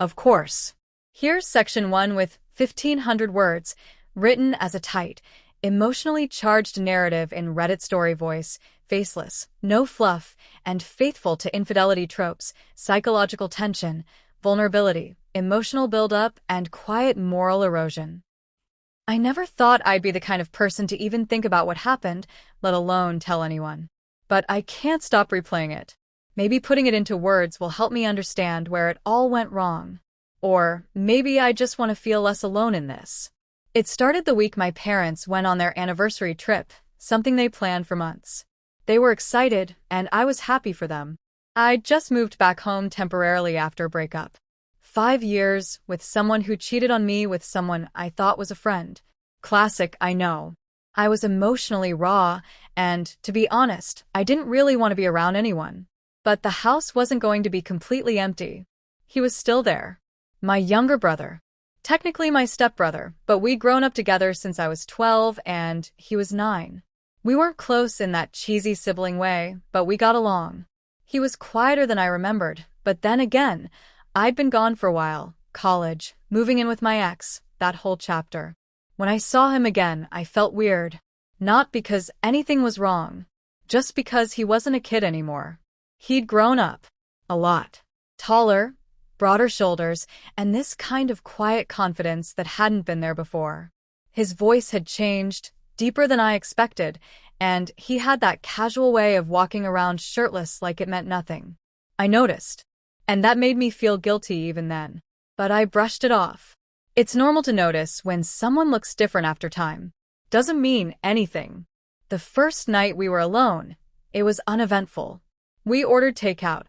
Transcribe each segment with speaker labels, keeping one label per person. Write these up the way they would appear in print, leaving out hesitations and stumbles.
Speaker 1: Of course. Here's section 1 with 1,500 words, written as a tight, emotionally charged narrative in Reddit story voice, faceless, no fluff, and faithful to infidelity tropes, psychological tension, vulnerability, emotional buildup, and quiet moral erosion. I never thought I'd be the kind of person to even think about what happened, let alone tell anyone. But I can't stop replaying it. Maybe putting it into words will help me understand where it all went wrong. Or maybe I just want to feel less alone in this. It started the week my parents went on their anniversary trip, something they planned for months. They were excited, and I was happy for them. I'd just moved back home temporarily after a breakup. 5 years with someone who cheated on me with someone I thought was a friend. Classic, I know. I was emotionally raw, and, to be honest, I didn't really want to be around anyone. But the house wasn't going to be completely empty. He was still there. My younger brother. Technically my stepbrother, but we'd grown up together since I was 12 and he was 9. We weren't close in that cheesy sibling way, but we got along. He was quieter than I remembered, but then again, I'd been gone for a while, college, moving in with my ex, that whole chapter. When I saw him again, I felt weird. Not because anything was wrong, just because he wasn't a kid anymore. He'd grown up. A lot. Taller, broader shoulders, and this kind of quiet confidence that hadn't been there before. His voice had changed, deeper than I expected, and he had that casual way of walking around shirtless like it meant nothing. I noticed. And that made me feel guilty even then. But I brushed it off. It's normal to notice when someone looks different after time. Doesn't mean anything. The first night we were alone, it was uneventful. We ordered takeout,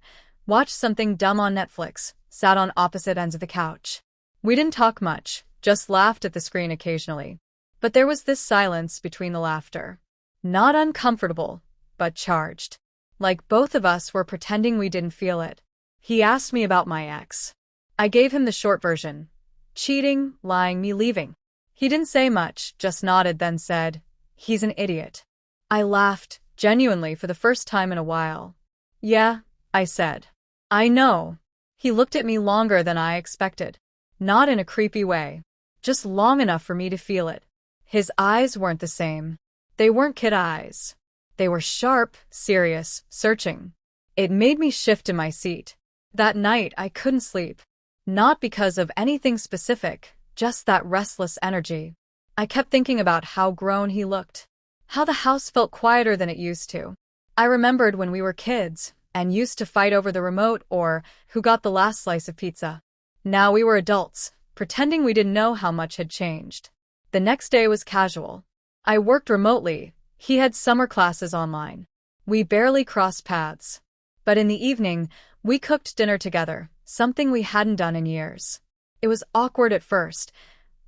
Speaker 1: watched something dumb on Netflix, sat on opposite ends of the couch. We didn't talk much, just laughed at the screen occasionally. But there was this silence between the laughter. Not uncomfortable, but charged. Like both of us were pretending we didn't feel it. He asked me about my ex. I gave him the short version. Cheating, lying, me leaving. He didn't say much, just nodded, then said, "He's an idiot." I laughed, genuinely for the first time in a while. "Yeah," I said. "I know." He looked at me longer than I expected. Not in a creepy way. Just long enough for me to feel it. His eyes weren't the same. They weren't kid eyes. They were sharp, serious, searching. It made me shift in my seat. That night, I couldn't sleep. Not because of anything specific, just that restless energy. I kept thinking about how grown he looked. How the house felt quieter than it used to. I remembered when we were kids, and used to fight over the remote or who got the last slice of pizza. Now we were adults, pretending we didn't know how much had changed. The next day was casual. I worked remotely. He had summer classes online. We barely crossed paths. But in the evening, we cooked dinner together, something we hadn't done in years. It was awkward at first.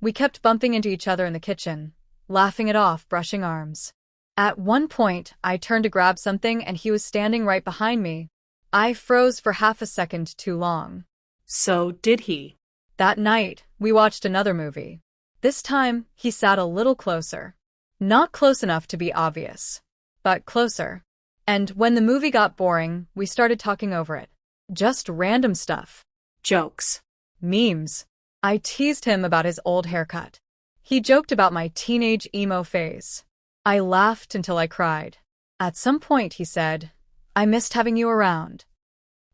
Speaker 1: We kept bumping into each other in the kitchen, laughing it off, brushing arms. At one point, I turned to grab something and he was standing right behind me. I froze for half a second too long.
Speaker 2: So did he?
Speaker 1: That night, we watched another movie. This time, he sat a little closer. Not close enough to be obvious, but closer. And when the movie got boring, we started talking over it. Just random stuff.
Speaker 2: Jokes.
Speaker 1: Memes. I teased him about his old haircut. He joked about my teenage emo phase. I laughed until I cried. At some point, he said, "I missed having you around."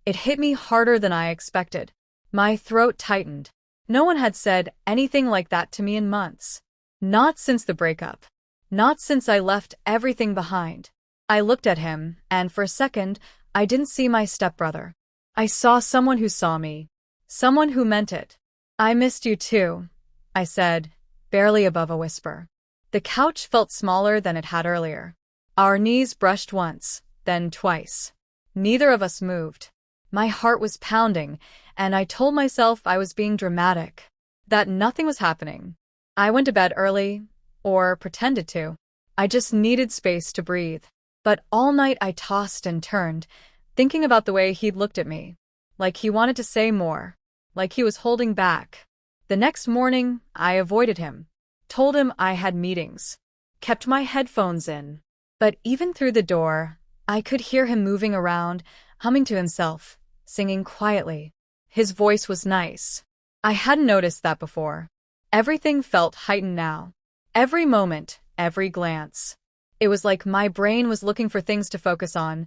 Speaker 1: It hit me harder than I expected. My throat tightened. No one had said anything like that to me in months. Not since the breakup. Not since I left everything behind. I looked at him, and for a second, I didn't see my stepbrother. I saw someone who saw me. Someone who meant it. "I missed you too," I said, barely above a whisper. The couch felt smaller than it had earlier. Our knees brushed once, then twice. Neither of us moved. My heart was pounding, and I told myself I was being dramatic. That nothing was happening. I went to bed early, or pretended to. I just needed space to breathe. But all night I tossed and turned, thinking about the way he'd looked at me. Like he wanted to say more. Like he was holding back. The next morning, I avoided him. Told him I had meetings. Kept my headphones in. But even through the door, I could hear him moving around, humming to himself, singing quietly. His voice was nice. I hadn't noticed that before. Everything felt heightened now. Every moment, every glance. It was like my brain was looking for things to focus on,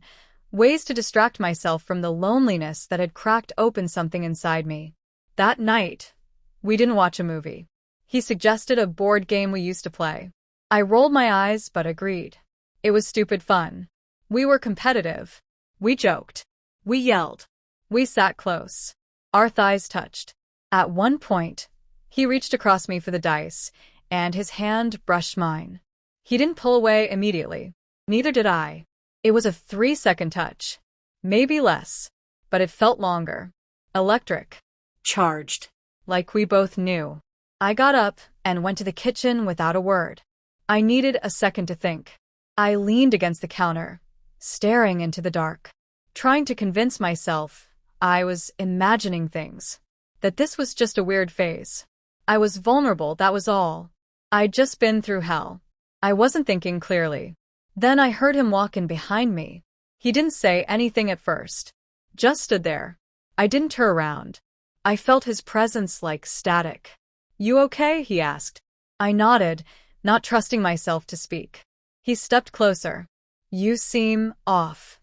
Speaker 1: ways to distract myself from the loneliness that had cracked open something inside me. That night, we didn't watch a movie. He suggested a board game we used to play. I rolled my eyes but agreed. It was stupid fun. We were competitive. We joked. We yelled. We sat close. Our thighs touched. At one point, he reached across me for the dice, and his hand brushed mine. He didn't pull away immediately. Neither did I. It was a 3-second touch. Maybe less. But it felt longer. Electric.
Speaker 2: Charged.
Speaker 1: Like we both knew. I got up and went to the kitchen without a word. I needed a second to think. I leaned against the counter, staring into the dark, trying to convince myself I was imagining things, that this was just a weird phase. I was vulnerable, that was all. I'd just been through hell. I wasn't thinking clearly. Then I heard him walk in behind me. He didn't say anything at first, just stood there. I didn't turn around. I felt his presence like static. "You okay?" he asked. I nodded, not trusting myself to speak. He stepped closer. "You seem off."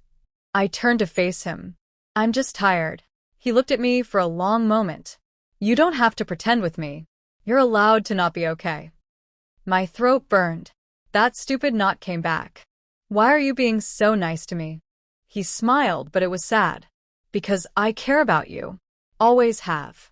Speaker 1: I turned to face him. "I'm just tired." He looked at me for a long moment. "You don't have to pretend with me. You're allowed to not be okay." My throat burned. That stupid knot came back. "Why are you being so nice to me?" He smiled, but it was sad. "Because I care about you. Always have."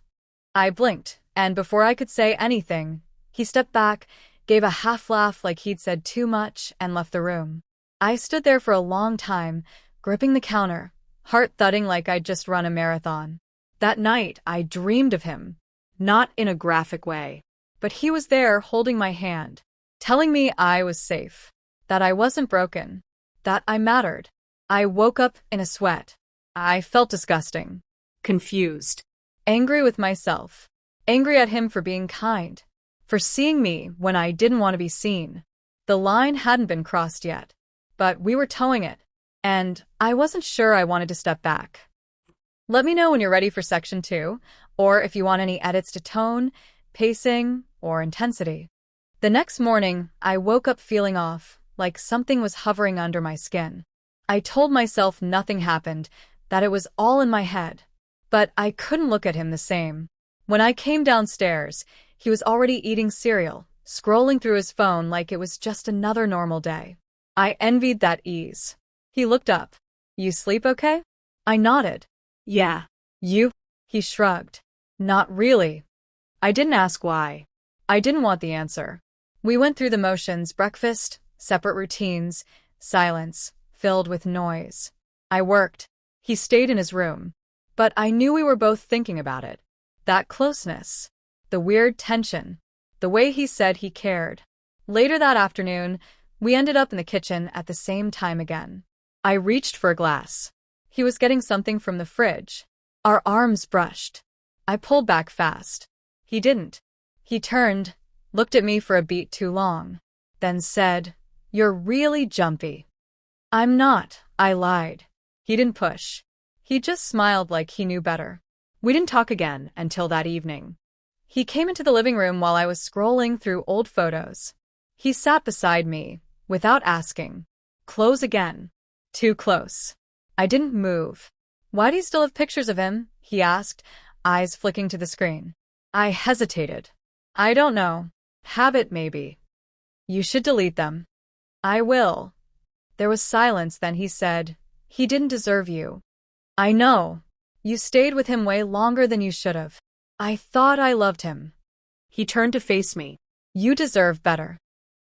Speaker 1: I blinked, and before I could say anything, he stepped back, gave a half laugh like he'd said too much, and left the room. I stood there for a long time, gripping the counter, heart thudding like I'd just run a marathon. That night, I dreamed of him. Not in a graphic way. But he was there holding my hand, telling me I was safe, that I wasn't broken, that I mattered. I woke up in a sweat. I felt disgusting.
Speaker 2: Confused.
Speaker 1: Angry with myself. Angry at him for being kind. For seeing me when I didn't want to be seen. The line hadn't been crossed yet. But we were towing it. And I wasn't sure I wanted to step back. Let me know when you're ready for section 2, or if you want any edits to tone, pacing, or intensity. The next morning, I woke up feeling off, like something was hovering under my skin. I told myself nothing happened, that it was all in my head. But I couldn't look at him the same. When I came downstairs, he was already eating cereal, scrolling through his phone like it was just another normal day. I envied that ease. He looked up. "You sleep okay?" I nodded.
Speaker 2: "Yeah."
Speaker 1: "You?" He shrugged. "Not really." I didn't ask why. I didn't want the answer. We went through the motions: breakfast, separate routines, silence, filled with noise. I worked. He stayed in his room. But I knew we were both thinking about it. That closeness. The weird tension. The way he said he cared. Later that afternoon, we ended up in the kitchen at the same time again. I reached for a glass. He was getting something from the fridge. Our arms brushed. I pulled back fast. He didn't. He turned, looked at me for a beat too long, then said, "You're really jumpy." "I'm not," I lied. He didn't push. He just smiled like he knew better. We didn't talk again until that evening. He came into the living room while I was scrolling through old photos. He sat beside me, without asking. Close again. Too close. I didn't move. "Why do you still have pictures of him?" he asked, eyes flicking to the screen. I hesitated. "I don't know. Habit, maybe." "You should delete them." "I will." There was silence, then he said, "He didn't deserve you." "I know. You stayed with him way longer than you should have. I thought I loved him."
Speaker 2: He turned to face me.
Speaker 1: "You deserve better."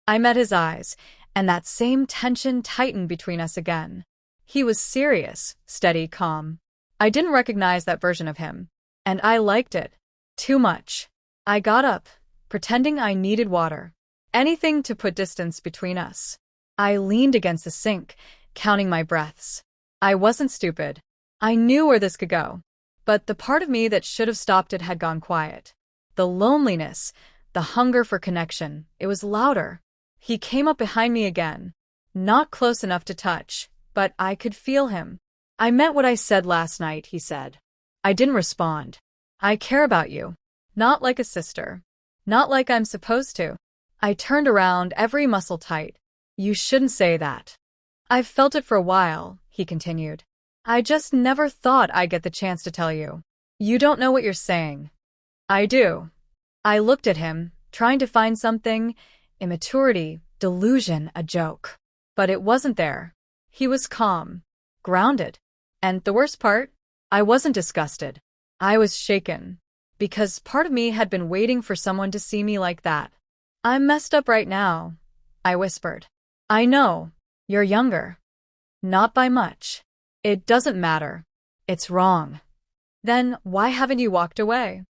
Speaker 1: I met his eyes, and that same tension tightened between us again. He was serious, steady, calm. I didn't recognize that version of him, and I liked it. Too much. I got up, pretending I needed water. Anything to put distance between us. I leaned against the sink, counting my breaths. I wasn't stupid. I knew where this could go. But the part of me that should have stopped it had gone quiet. The loneliness, the hunger for connection, it was louder. He came up behind me again. Not close enough to touch, but I could feel him. "I meant what I said last night," he said. I didn't respond. I care about you. Not like a sister. Not like I'm supposed to. I turned around, every muscle tight. You shouldn't say that. I've felt it for a while, he continued. I just never thought I'd get the chance to tell you. You don't know what you're saying. I do. I looked at him, trying to find something, immaturity, delusion, a joke. But it wasn't there. He was calm, grounded. And the worst part? I wasn't disgusted. I was shaken. Because part of me had been waiting for someone to see me like that. I'm messed up right now, I whispered. I know. You're younger. Not by much. It doesn't matter. It's wrong. Then why haven't you walked away?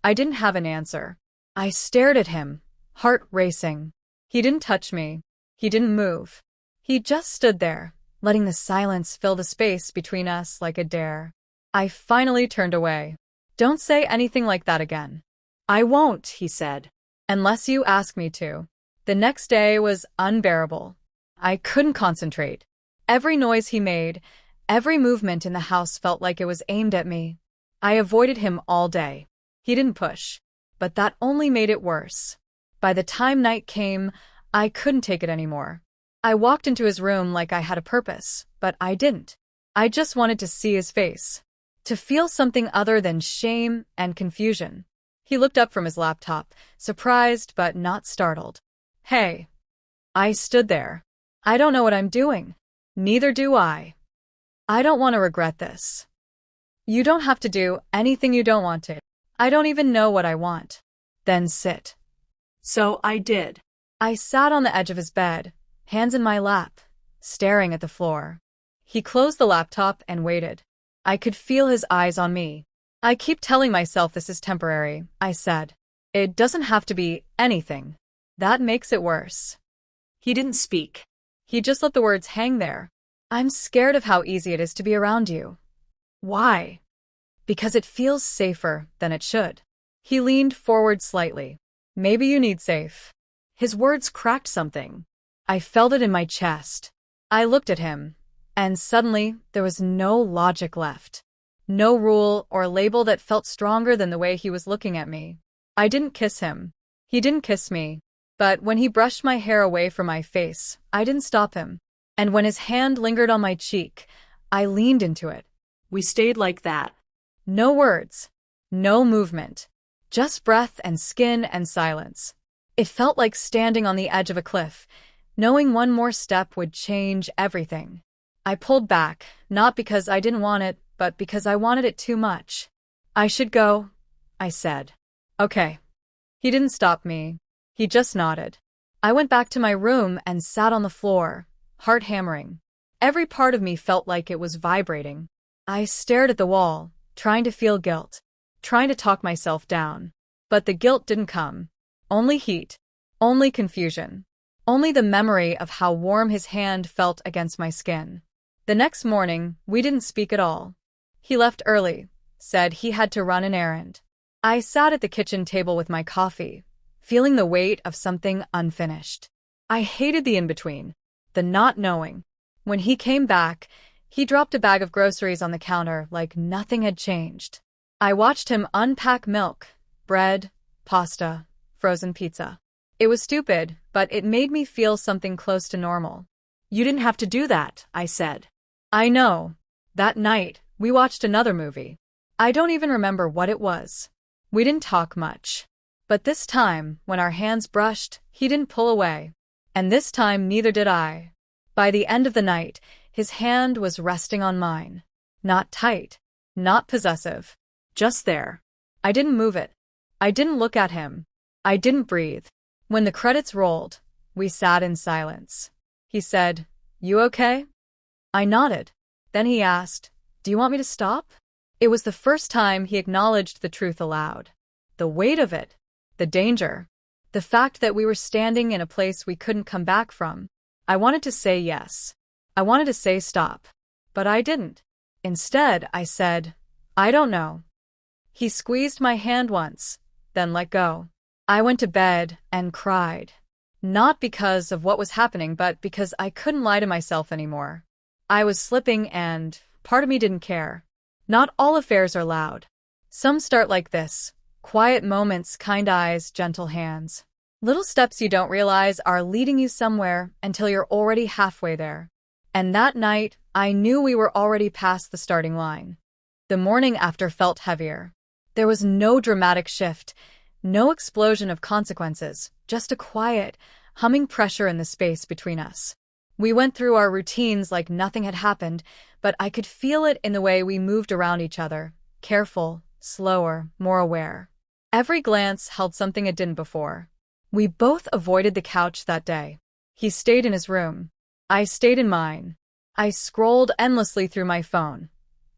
Speaker 1: I didn't have an answer. I stared at him, heart racing. He didn't touch me. He didn't move. He just stood there, letting the silence fill the space between us like a dare. I finally turned away. Don't say anything like that again.
Speaker 2: I won't, he said.
Speaker 1: Unless you ask me to. The next day was unbearable. I couldn't concentrate. Every noise he made, every movement in the house felt like it was aimed at me. I avoided him all day. He didn't push, but that only made it worse. By the time night came, I couldn't take it anymore. I walked into his room like I had a purpose, but I didn't. I just wanted to see his face. To feel something other than shame and confusion. He looked up from his laptop, surprised but not startled. Hey. I stood there. I don't know what I'm doing. Neither do I. I don't want to regret this. You don't have to do anything you don't want to. I don't even know what I want. Then sit.
Speaker 2: So I did.
Speaker 1: I sat on the edge of his bed, hands in my lap, staring at the floor. He closed the laptop and waited. I could feel his eyes on me. I keep telling myself this is temporary, I said. It doesn't have to be anything. That makes it worse.
Speaker 2: He didn't speak.
Speaker 1: He just let the words hang there. I'm scared of how easy it is to be around you. Why? Because it feels safer than it should. He leaned forward slightly. Maybe you need safe. His words cracked something. I felt it in my chest. I looked at him, and suddenly there was no logic left. No rule or label that felt stronger than the way he was looking at me. I didn't kiss him. He didn't kiss me. But when he brushed my hair away from my face, I didn't stop him. And when his hand lingered on my cheek, I leaned into it.
Speaker 2: We stayed like that.
Speaker 1: No words. No movement. Just breath and skin and silence. It felt like standing on the edge of a cliff, knowing one more step would change everything. I pulled back, not because I didn't want it, but because I wanted it too much. I should go, I said. Okay. He didn't stop me. He just nodded. I went back to my room and sat on the floor, heart hammering. Every part of me felt like it was vibrating. I stared at the wall, trying to feel guilt, trying to talk myself down. But the guilt didn't come. Only heat. Only confusion. Only the memory of how warm his hand felt against my skin. The next morning, we didn't speak at all. He left early, said he had to run an errand. I sat at the kitchen table with my coffee, feeling the weight of something unfinished. I hated the in-between, the not knowing. When he came back, he dropped a bag of groceries on the counter like nothing had changed. I watched him unpack milk, bread, pasta, frozen pizza. It was stupid, but it made me feel something close to normal.
Speaker 2: You didn't have to do that, I said.
Speaker 1: I know. That night, we watched another movie. I don't even remember what it was. We didn't talk much. But this time, when our hands brushed, he didn't pull away. And this time, neither did I. By the end of the night, his hand was resting on mine. Not tight. Not possessive. Just there. I didn't move it. I didn't look at him. I didn't breathe. When the credits rolled, we sat in silence. He said, "You okay?" I nodded. Then he asked, "Do you want me to stop?" It was the first time he acknowledged the truth aloud. The weight of it. The danger. The fact that we were standing in a place we couldn't come back from. I wanted to say yes. I wanted to say stop. But I didn't. Instead, I said, "I don't know." He squeezed my hand once, then let go. I went to bed and cried. Not because of what was happening, but because I couldn't lie to myself anymore. I was slipping and part of me didn't care. Not all affairs are loud. Some start like this. Quiet moments, kind eyes, gentle hands. Little steps you don't realize are leading you somewhere until you're already halfway there. And that night, I knew we were already past the starting line. The morning after felt heavier. There was no dramatic shift, no explosion of consequences, just a quiet, humming pressure in the space between us. We went through our routines like nothing had happened, but I could feel it in the way we moved around each other, careful, slower, more aware. Every glance held something it didn't before. We both avoided the couch that day. He stayed in his room. I stayed in mine. I scrolled endlessly through my phone,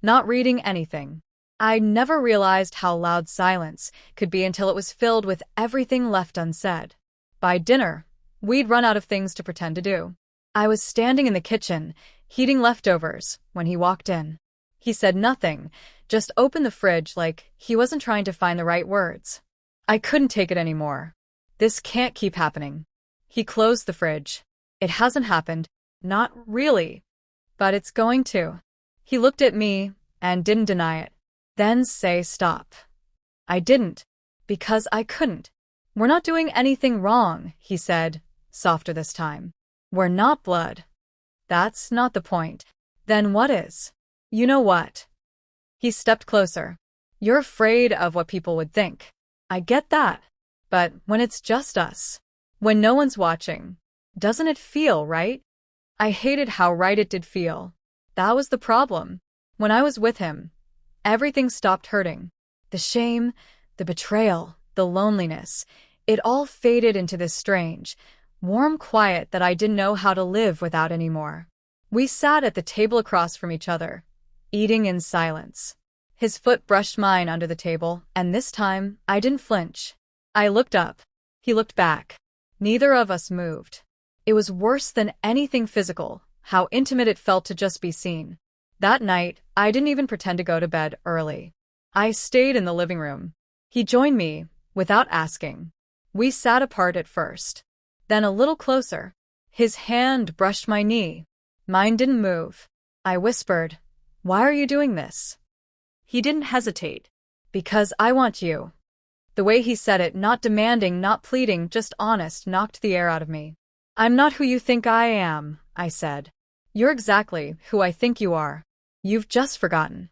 Speaker 1: not reading anything. I never realized how loud silence could be until it was filled with everything left unsaid. By dinner, we'd run out of things to pretend to do. I was standing in the kitchen, heating leftovers, when he walked in. He said nothing, just opened the fridge like he wasn't trying to find the right words. I couldn't take it anymore. This can't keep happening. He closed the fridge. It hasn't happened. Not really. But it's going to. He looked at me and didn't deny it. Then say stop. I didn't. Because I couldn't. We're not doing anything wrong, he said, softer this time. We're not blood. That's not the point. Then what is? You know what? He stepped closer. You're afraid of what people would think. I get that. But when it's just us, when no one's watching, doesn't it feel right? I hated how right it did feel. That was the problem. When I was with him, everything stopped hurting. The shame, the betrayal, the loneliness, it all faded into this strange, warm quiet that I didn't know how to live without anymore. We sat at the table across from each other, eating in silence. His foot brushed mine under the table, and this time, I didn't flinch. I looked up. He looked back. Neither of us moved. It was worse than anything physical, how intimate it felt to just be seen. That night, I didn't even pretend to go to bed early. I stayed in the living room. He joined me, without asking. We sat apart at first. Then a little closer. His hand brushed my knee. Mine didn't move. I whispered, "Why are you doing this?" He didn't hesitate. "Because I want you." The way he said it, not demanding, not pleading, just honest, knocked the air out of me. "I'm not who you think I am," I said. "You're exactly who I think you are. You've just forgotten."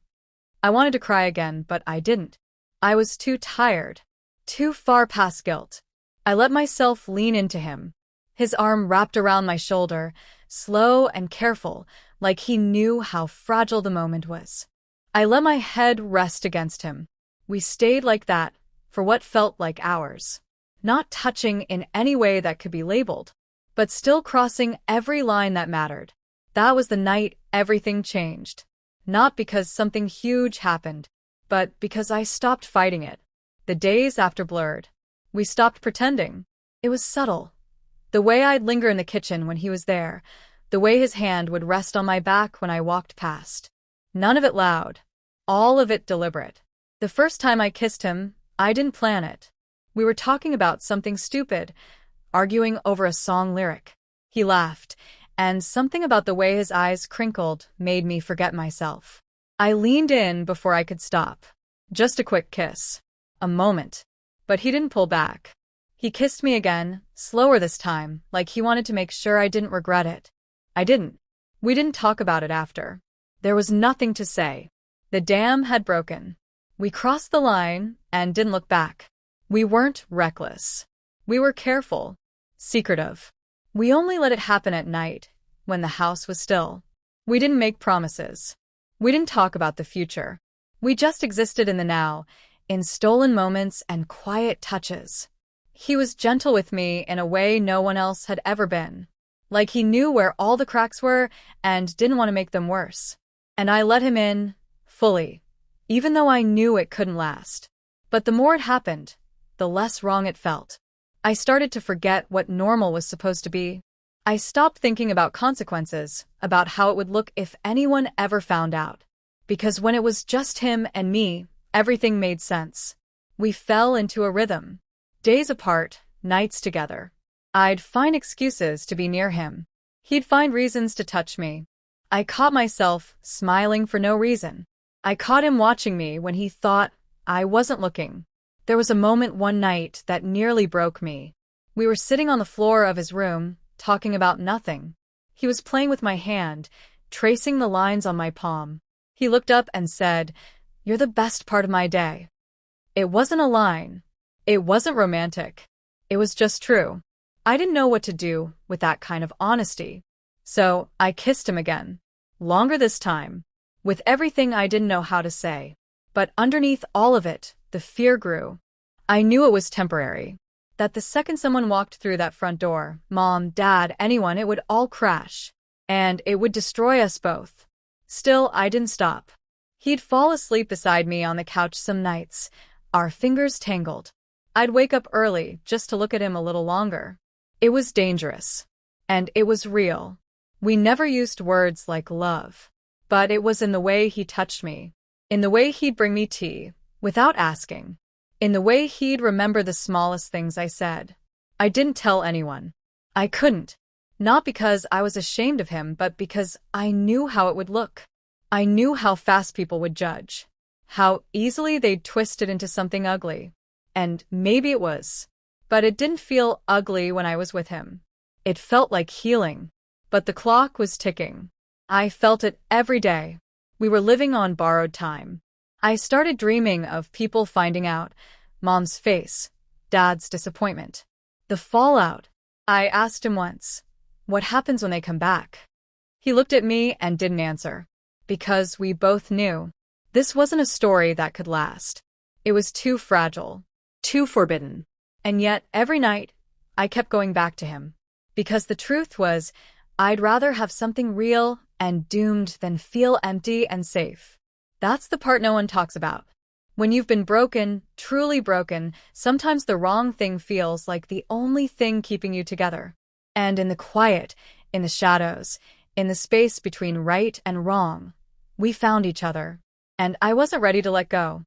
Speaker 1: I wanted to cry again, but I didn't. I was too tired. Too far past guilt. I let myself lean into him. His arm wrapped around my shoulder, slow and careful, like he knew how fragile the moment was. I let my head rest against him. We stayed like that, for what felt like hours. Not touching in any way that could be labeled, but still crossing every line that mattered. That was the night everything changed. Not because something huge happened, but because I stopped fighting it. The days after blurred. We stopped pretending. It was subtle. The way I'd linger in the kitchen when he was there, the way his hand would rest on my back when I walked past. None of it loud. All of it deliberate. The first time I kissed him, I didn't plan it. We were talking about something stupid, arguing over a song lyric. He laughed, and something about the way his eyes crinkled made me forget myself. I leaned in before I could stop. Just a quick kiss. A moment. But he didn't pull back. He kissed me again, slower this time, like he wanted to make sure I didn't regret it. I didn't. We didn't talk about it after. There was nothing to say. The dam had broken. We crossed the line and didn't look back. We weren't reckless. We were careful, secretive. We only let it happen at night, when the house was still. We didn't make promises. We didn't talk about the future. We just existed in the now, in stolen moments and quiet touches. He was gentle with me in a way no one else had ever been. Like he knew where all the cracks were and didn't want to make them worse. And I let him in, fully. Even though I knew it couldn't last. But the more it happened, the less wrong it felt. I started to forget what normal was supposed to be. I stopped thinking about consequences, about how it would look if anyone ever found out. Because when it was just him and me, everything made sense. We fell into a rhythm. Days apart, nights together. I'd find excuses to be near him. He'd find reasons to touch me. I caught myself smiling for no reason. I caught him watching me when he thought I wasn't looking. There was a moment one night that nearly broke me. We were sitting on the floor of his room, talking about nothing. He was playing with my hand, tracing the lines on my palm. He looked up and said, "You're the best part of my day." It wasn't a line. It wasn't romantic. It was just true. I didn't know what to do with that kind of honesty. So I kissed him again. Longer this time, with everything I didn't know how to say. But underneath all of it, the fear grew. I knew it was temporary. That the second someone walked through that front door, mom, dad, anyone, it would all crash. And it would destroy us both. Still, I didn't stop. He'd fall asleep beside me on the couch some nights, our fingers tangled. I'd wake up early just to look at him a little longer. It was dangerous. And it was real. We never used words like love. But it was in the way he touched me. In the way he'd bring me tea, without asking. In the way he'd remember the smallest things I said. I didn't tell anyone. I couldn't. Not because I was ashamed of him, but because I knew how it would look. I knew how fast people would judge. How easily they'd twist it into something ugly. And maybe it was. But it didn't feel ugly when I was with him. It felt like healing. But the clock was ticking. I felt it every day. We were living on borrowed time. I started dreaming of people finding out. Mom's face. Dad's disappointment. The fallout. I asked him once, "What happens when they come back?" He looked at me and didn't answer. Because we both knew. This wasn't a story that could last. It was too fragile. Too forbidden. And yet, every night, I kept going back to him. Because the truth was, I'd rather have something real and doomed than feel empty and safe. That's the part no one talks about. When you've been broken, truly broken, sometimes the wrong thing feels like the only thing keeping you together. And in the quiet, in the shadows, in the space between right and wrong, we found each other. And I wasn't ready to let go.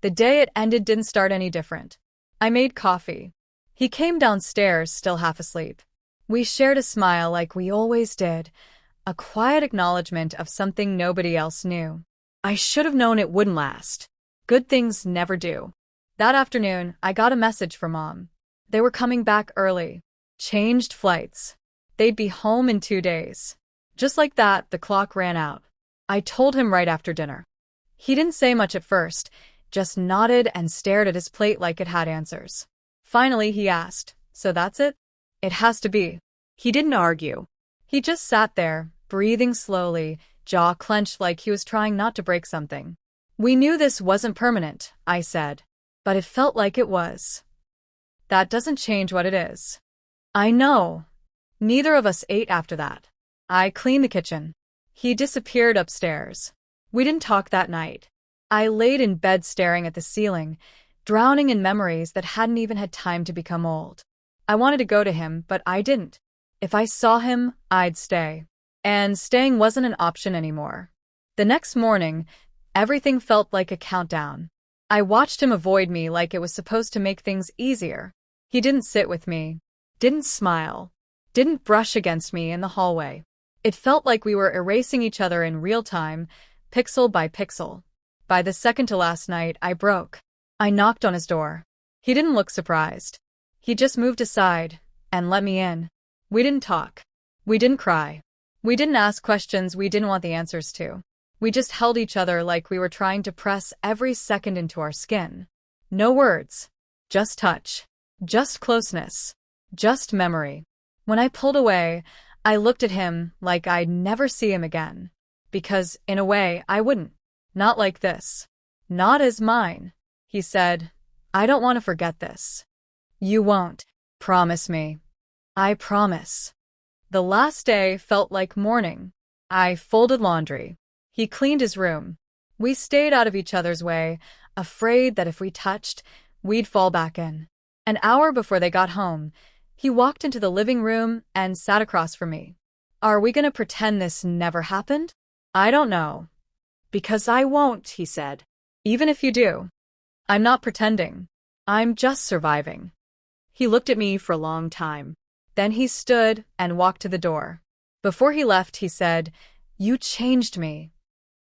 Speaker 1: The day it ended didn't start any different. I made coffee. He came downstairs, still half asleep. We shared a smile like we always did, a quiet acknowledgement of something nobody else knew. I should have known it wouldn't last. Good things never do. That afternoon, I got a message from Mom. They were coming back early. Changed flights. They'd be home in 2 days. Just like that, the clock ran out. I told him right after dinner. He didn't say much at first, just nodded and stared at his plate like it had answers. Finally, he asked, "So that's it?" "It has to be."
Speaker 2: He didn't argue.
Speaker 1: He just sat there, breathing slowly, jaw clenched like he was trying not to break something. "We knew this wasn't permanent," I said. "But it felt like it was." "That doesn't change what it is." "I know." Neither of us ate after that. I cleaned the kitchen. He disappeared upstairs. We didn't talk that night. I laid in bed staring at the ceiling, drowning in memories that hadn't even had time to become old. I wanted to go to him, but I didn't. If I saw him, I'd stay. And staying wasn't an option anymore. The next morning, everything felt like a countdown. I watched him avoid me like it was supposed to make things easier. He didn't sit with me, didn't smile, didn't brush against me in the hallway. It felt like we were erasing each other in real time, pixel by pixel. By the second to last night, I broke. I knocked on his door. He didn't look surprised. He just moved aside and let me in. We didn't talk. We didn't cry. We didn't ask questions we didn't want the answers to. We just held each other like we were trying to press every second into our skin. No words. Just touch. Just closeness. Just memory. When I pulled away, I looked at him like I'd never see him again. Because, in a way, I wouldn't. Not like this. Not as mine. He said, "I don't want to forget this." "You won't. Promise me." "I promise." The last day felt like morning. I folded laundry. He cleaned his room. We stayed out of each other's way, afraid that if we touched, we'd fall back in. An hour before they got home, he walked into the living room and sat across from me. "Are we gonna pretend this never happened?" "I don't know."
Speaker 2: "Because I won't," he said.
Speaker 1: "Even if you do." "I'm not pretending. I'm just surviving."
Speaker 2: He looked at me for a long time.
Speaker 1: Then he stood and walked to the door. Before he left, he said, "You changed me."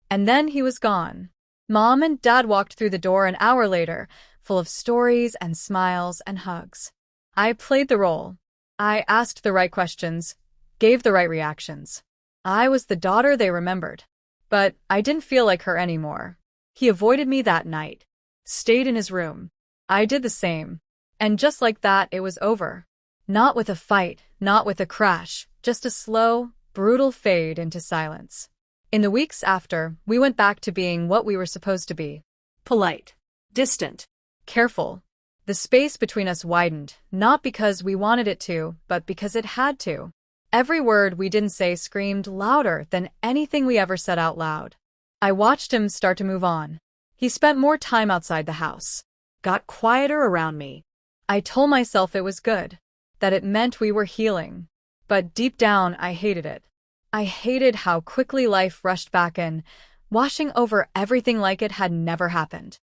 Speaker 1: And then he was gone. Mom and Dad walked through the door an hour later, full of stories and smiles and hugs. I played the role. I asked the right questions, gave the right reactions. I was the daughter they remembered. But I didn't feel like her anymore. He avoided me that night, stayed in his room. I did the same. And just like that, it was over. Not with a fight, not with a crash, just a slow, brutal fade into silence. In the weeks after, we went back to being what we were supposed to be.
Speaker 2: Polite. Distant.
Speaker 1: Careful. The space between us widened, not because we wanted it to, but because it had to. Every word we didn't say screamed louder than anything we ever said out loud. I watched him start to move on. He spent more time outside the house.
Speaker 2: Got quieter around me.
Speaker 1: I told myself it was good, that it meant we were healing. But deep down, I hated it. I hated how quickly life rushed back in, washing over everything like it had never happened.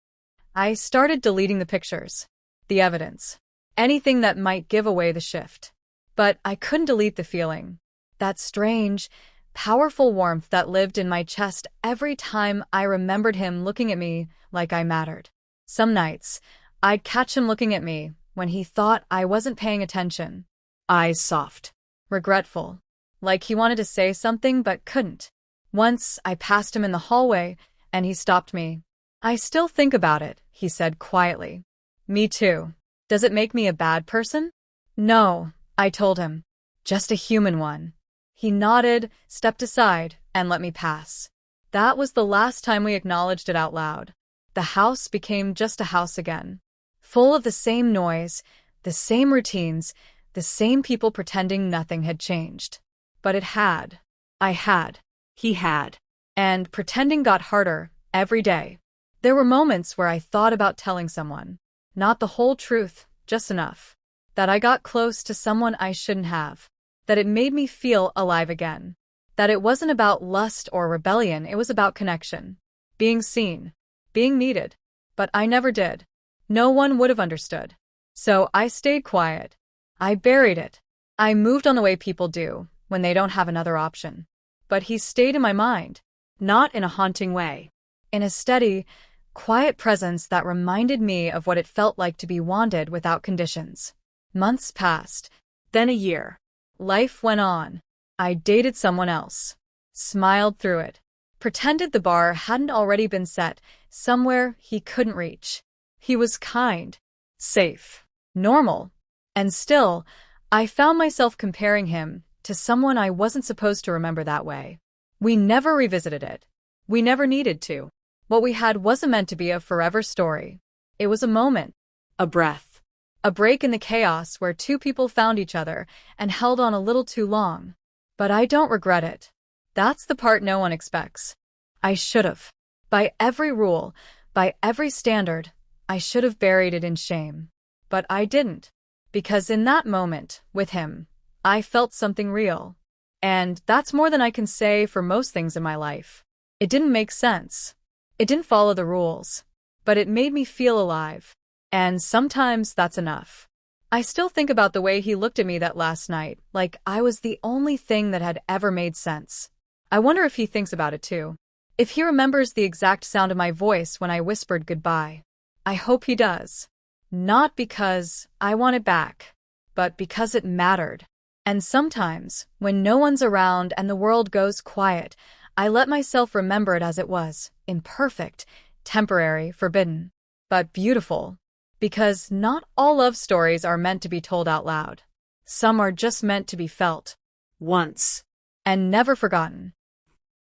Speaker 1: I started deleting the pictures, the evidence, anything that might give away the shift. But I couldn't delete the feeling, that strange, powerful warmth that lived in my chest every time I remembered him looking at me like I mattered. Some nights, I'd catch him looking at me when he thought I wasn't paying attention.
Speaker 2: Eyes soft.
Speaker 1: Regretful. Like he wanted to say something but couldn't. Once, I passed him in the hallway, and he stopped me. "I still think about it," he said quietly. "Me too. Does it make me a bad person?" "No," I told him. "Just a human one." He nodded, stepped aside, and let me pass. That was the last time we acknowledged it out loud. The house became just a house again. Full of the same noise, the same routines, the same people pretending nothing had changed. But it had. I had.
Speaker 2: He had.
Speaker 1: And pretending got harder every day. There were moments where I thought about telling someone. Not the whole truth, just enough. That I got close to someone I shouldn't have. That it made me feel alive again. That it wasn't about lust or rebellion, it was about connection. Being seen. Being needed. But I never did. No one would have understood. So I stayed quiet. I buried it. I moved on the way people do when they don't have another option. But he stayed in my mind.
Speaker 2: Not in a haunting way.
Speaker 1: In a steady, quiet presence that reminded me of what it felt like to be wanted without conditions. Months passed.
Speaker 2: Then a year.
Speaker 1: Life went on. I dated someone else. Smiled through it. Pretended the bar hadn't already been set somewhere he couldn't reach. He was kind, safe, normal. And still, I found myself comparing him to someone I wasn't supposed to remember that way. We never revisited it. We never needed to. What we had wasn't meant to be a forever story. It was a moment.
Speaker 2: A breath.
Speaker 1: A break in the chaos where two people found each other and held on a little too long. But I don't regret it. That's the part no one expects. I should have. By every rule, by every standard, I should have buried it in shame. But I didn't. Because in that moment, with him, I felt something real. And that's more than I can say for most things in my life. It didn't make sense. It didn't follow the rules. But it made me feel alive. And sometimes that's enough. I still think about the way he looked at me that last night, like I was the only thing that had ever made sense. I wonder if he thinks about it too. If he remembers the exact sound of my voice when I whispered goodbye. I hope he does. Not because I want it back, but because it mattered. And sometimes, when no one's around and the world goes quiet, I let myself remember it as it was, imperfect, temporary, forbidden, but beautiful. Because not all love stories are meant to be told out loud. Some are just meant to be felt.
Speaker 2: Once.
Speaker 1: And never forgotten.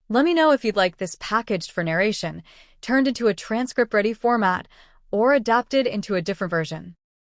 Speaker 1: Let me know if you'd like this packaged for narration, turned into a transcript-ready format, or adapted into a different version.